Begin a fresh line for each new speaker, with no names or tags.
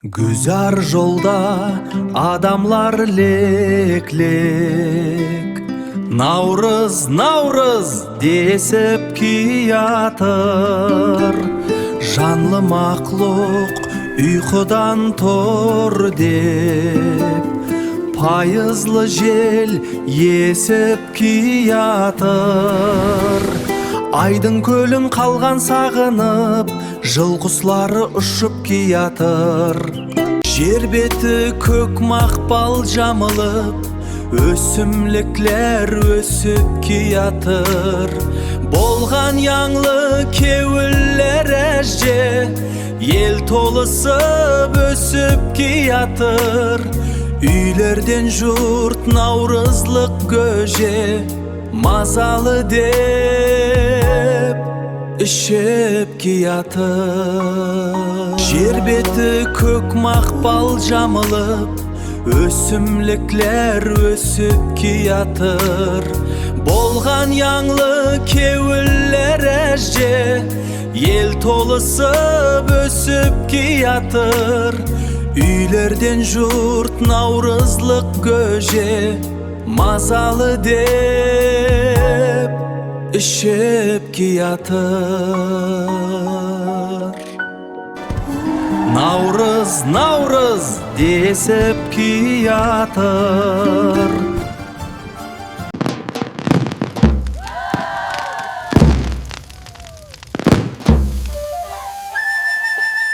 Güzar jolda adamlar lek-lek, Navrız, Navrız desip kiyatır. Janlı makluk uykudan tor dep, Payızlı jel esip kiyatır. Aydın kölün қалған сағынып, жыл құслары ұшып киятыр. Жер беті көк мақпал жамылып, өсімліклер өсіп киятыр. Болған яңлы кеуіллер әжде, ел толысып өсіп киятыр. Үйлерден жұрт наурызлық көже, мазалы деп ішіп киятыр. Жер беті көк мақпал жамылып, өсімліклер өсіп киятыр. Болған яңлы кеуіллер әжде, ел толысып өсіп киятыр. Үйлерден жұрт наурызлық көже, мазалы деп ішіп киятыр. Наурыз, Наурыз десіп киятыр.